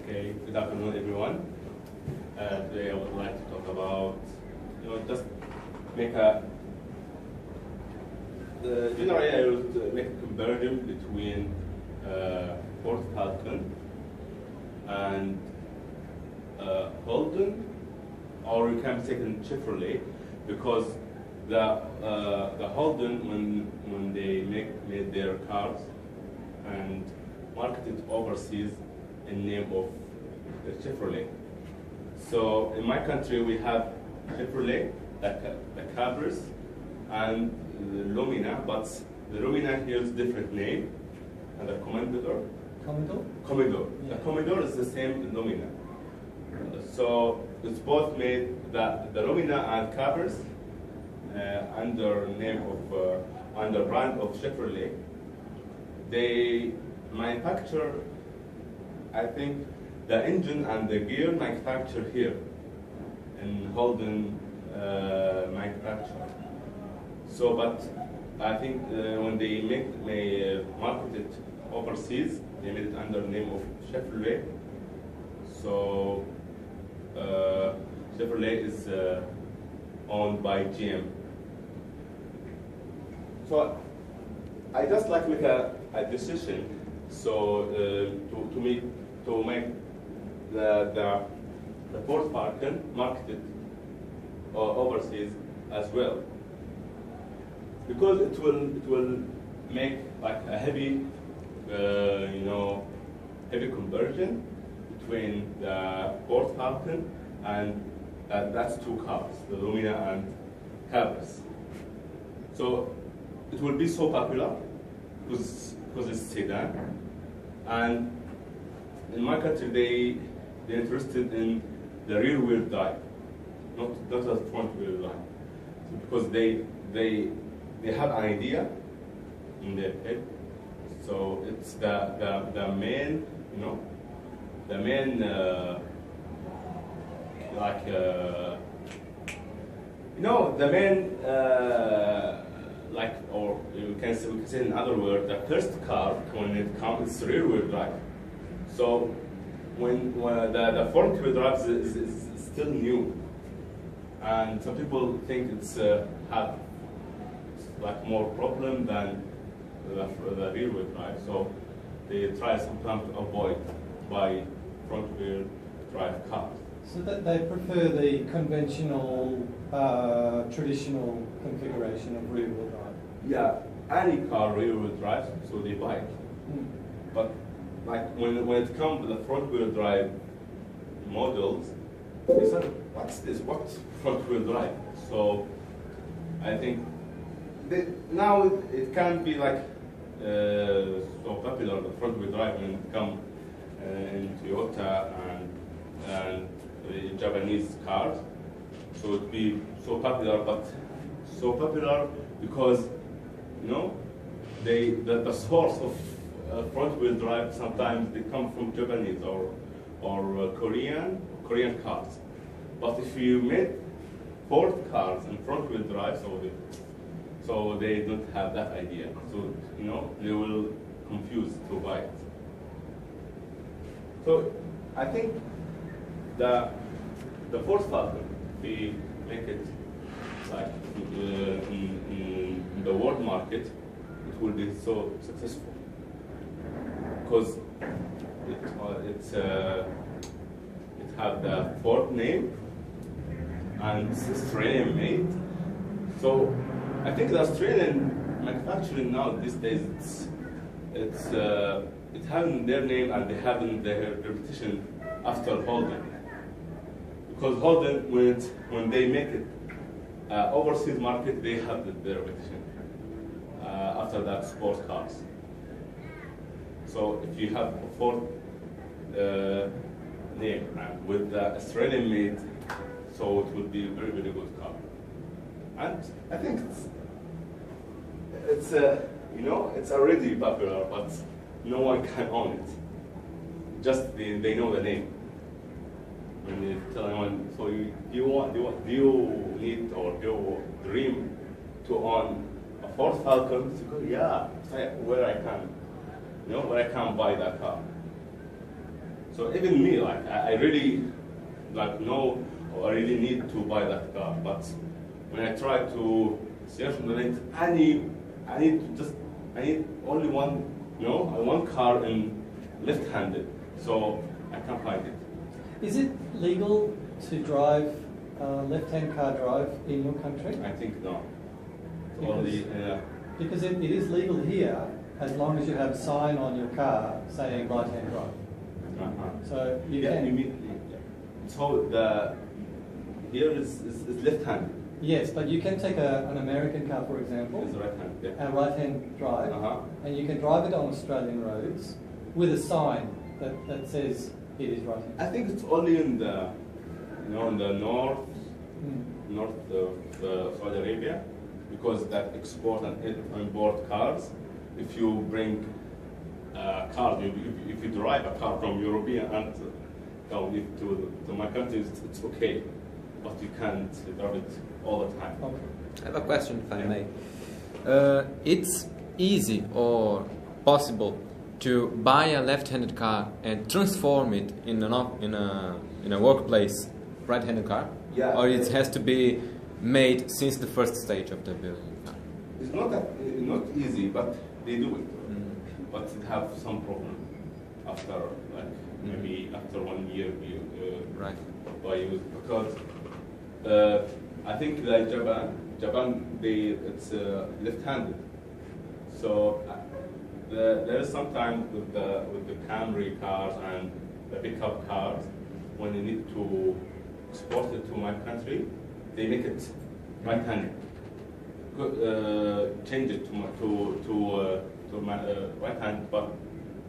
Okay, good afternoon, everyone. Today I would like to talk about, just make a, generally I would make a comparison between Ford Falcon and Holden, or you can take in Chevrolet, because the Holden, when they made their cars and marketed overseas in name of the Chevrolet. So in my country we have Chevrolet, the Cabris, and the Lumina, but the Lumina here is different name, and the Commodore. Commodore. Yeah. The Commodore is the same as Lumina. So it's both made the Lumina and Cabris under name of under brand of Chevrolet. They manufacture, I think, the engine and the gear manufactured here in Holden manufacture. So, but I think when they market it overseas, they made it under the name of Chevrolet. So Chevrolet is owned by GM. So I just like make a decision. So to make the Ford Falcon marketed overseas as well, because it will make like a heavy heavy conversion between the Ford Falcon and that's two cars, the Lumina and Cabris. So it will be so popular because it's sedan, and in my country they're interested in the rear wheel drive, not the front wheel drive, so because they have an idea in their head. So it's the main the main the main or we can say in other words, the first car when it comes is rear wheel drive. So when the front wheel drive is still new, and some people think it's have like more problem than the rear wheel drive. So they try sometimes to avoid by front wheel drive cars. So that they prefer the conventional, traditional configuration of rear wheel drive. Yeah, any car rear wheel drive, so they buy it. But like when it comes to the front wheel drive models, they said, "What's this? What's front wheel drive?" So I think now it can be like so popular, the front wheel drive, when it comes in Toyota and Japanese cars. So it be so popular, but so popular because the source of front wheel drive sometimes they come from Japanese or Korean cars. But if you make Ford cars and front wheel drive, so they don't have that idea. So they will confuse to buy it. So I think the Ford Falcon, we make it like in the world market, it will be so successful because it have the Ford name and it's Australian made. So I think the Australian manufacturing now these days it having their name and they having their reputation after Holden. Because Holden, when they make it overseas market, they have their reputation after that sports cars. So if you have a Ford name with the Australian made, so it would be a very, very good car. And I think it's already popular, but no one can own it. Just they know the name. When you tell anyone, so do you need or do you dream to own a Ford Falcon? So go, yeah, where I can, where I can buy that car. So even me, like I really like know or I really need to buy that car, but when I try to search on the net, I need only one, one car in left-handed, so I can't find it. Is it legal to drive left-hand car drive in your country? I think no. Because- Only Because it is legal here as long as you have a sign on your car saying right-hand drive. So you yeah, can. immediately. Yeah. So the here is left-handed. Yes, but you can take an American car, for example, It's right-handed. Yeah. a right-hand drive, and you can drive it on Australian roads with a sign that says it is right-hand. I think it's only in the in the north of Saudi Arabia, because that export and import cars. If you bring a car, if you drive a car from European and come to my country, it's okay, but you can't drive it all the time. Okay. I have a question, if I may. It's easy or possible to buy a left-handed car and transform it in a workplace right-handed car? Yeah. Or it has to be made since the first stage of the building? It's not easy, but they do it. But it have some problem after maybe after 1 year Right. by use, because I think like Japan it's left-handed. So there is sometimes with the Camry cars and the pickup cars, when they need to export it to my country, they make it right-handed. Change it to my right hand, but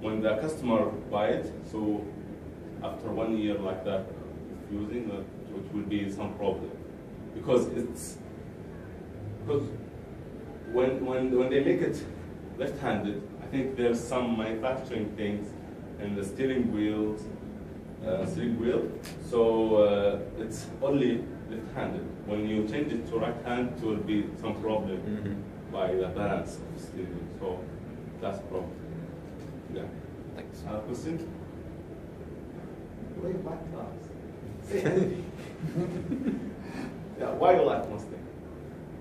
when the customer buy it, so after 1 year like that, using it, it will be some problem, because when they make it left-handed, I think there's some manufacturing things in the steering wheel, so it's only left-handed. When you change it to right hand, it will be some problem by the balance of the steering wheel. So that's the problem. Yeah. Thanks. Question? Why you like cars? Say anything. Yeah. Why you like Mustang?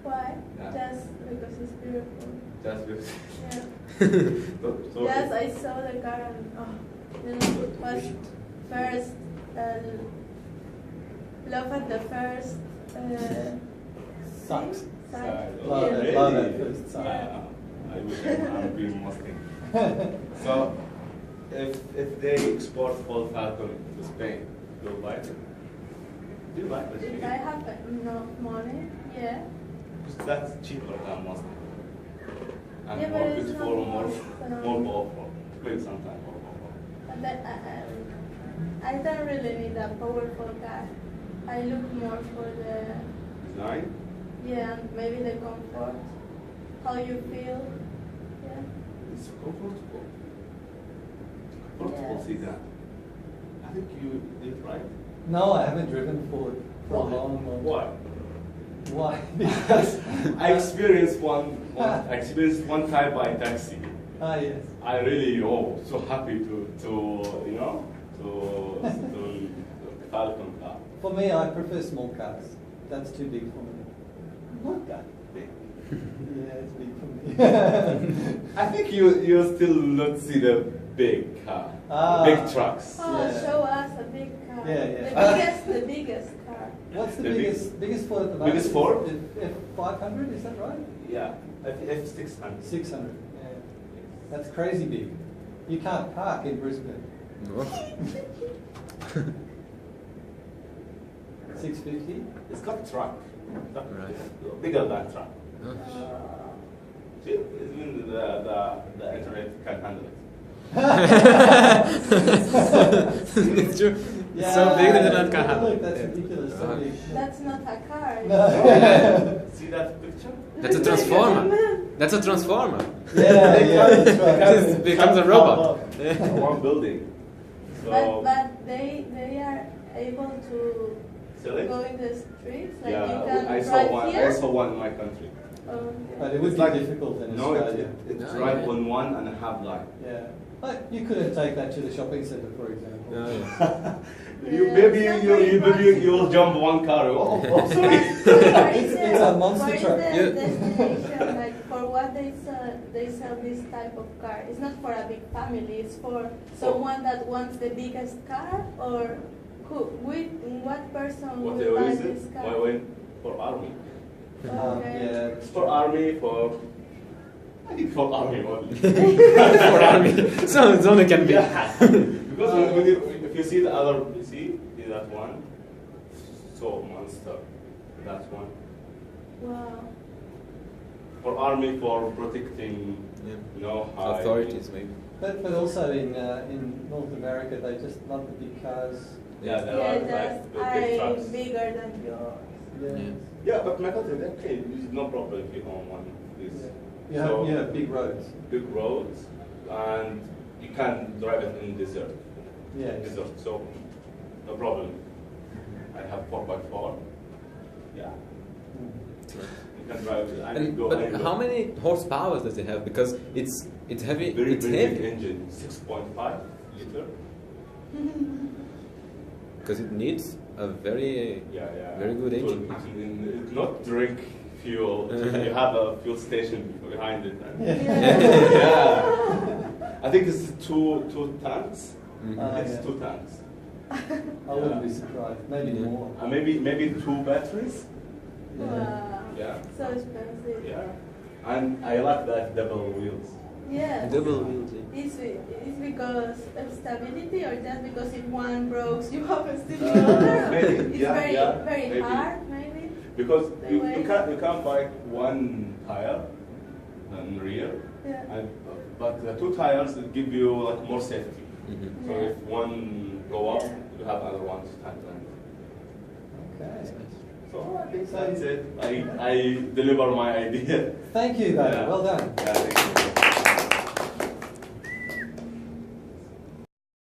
Why? Yeah. Just because it's beautiful. Just because. Yeah. So Yes, I saw the car and it was first love at the first Sight. sight. Love Yeah. it, love it, first sight. I wish I'm being Mustang. So, if they export full Falcon to Spain, you'll buy it? Do you like the If Spain? I have enough money, yeah. Because that's cheaper than Mustang. And Yeah, but more it's beautiful, not more Mustang. powerful. Maybe sometimes more powerful. But that, I don't really need a powerful car. I look more for the, Design? yeah, and maybe the comfort, how you feel. Yeah. It's comfortable. Comfortable Yes. sedan. I think you did right. No, I haven't driven for a long time. Why? Why? Because I experienced one time by taxi. Yes. I really so happy to Falcon car. For me, I prefer small cars. That's too big for me. Not that big. Yeah, it's big for me. I think you still not see the big car, big trucks. Oh, Yeah. show us a big car. Yeah. The biggest car. What's the The biggest Ford at the moment? biggest Ford? F500, is that right? Yeah, F600. 600. Yeah. That's crazy big. You can't park in Brisbane. No. 650. It's got truck. Right. Bigger than truck. No. See, even the internet can handle it. It's true. It's so big that it can't Look, handle. that's Yeah. ridiculous. So Uh-huh. big. That's not a car. See that picture? That's a transformer. That's a transformer. Yeah, that's right. It becomes a robot. One building. So, But they are able to sell it? go in the streets. Like you Yeah, can I saw drive one. here. I saw one in my country. But it would It's be like- difficult in No, Australia. it's No, right yeah. on 1.5 line. Yeah. But you couldn't take that to the shopping centre, for example. Oh, yeah. You will jump one car. Oh, sorry. It's a monster truck. What Yeah. is the destination, like for what they sell this type of car? It's not for a big family, it's for someone that wants the biggest car, or what person What will buy is this it? car? Why went for army? Okay. Yeah. It's for army, I think for army only. For army. So it's only can be. Yeah. Because if you see the other, see that one? So monster. That one. Wow. For army, for protecting, Yeah. high Authorities maybe. But also in North America, they just love the big cars. Yeah, there Yeah, are just like the big I'm trucks. bigger than yours. Yeah. Yeah. Yeah, but my country, okay, it's no problem if you own one of these. Yeah. So, You have big roads. big roads, and you can drive it in desert. Yeah. Desert, so no problem. I have 4x4. Yeah, you can drive it. I can go. But how many horsepower does it have? Because it's heavy. Very, it's very big heavy. engine, 6.5 liter. Because it needs a very Yeah. Very good So engine. It's not drink fuel. You have a fuel station behind it. Yeah. I think this is two tanks. Mhm. It's yeah. 2 tanks. I wouldn't be surprised. Maybe Yeah. more. Maybe 2 batteries. Wow. Yeah. So expensive. Yeah. And I like that double wheels. Yes. double wheels. It's because of stability, or just because if one breaks, you have still the other? Maybe, It's yeah, very, yeah, very maybe. hard, maybe. Because The you way- can't buy one tire and rear, Yeah. but the 2 tires will give you like more safety. Mhm. So Yeah. if one go up, Yeah. you have another one to stand on. Okay. So I think that's it. I deliver my idea. Thank you, David. Yeah. Well done. Yeah, thank you.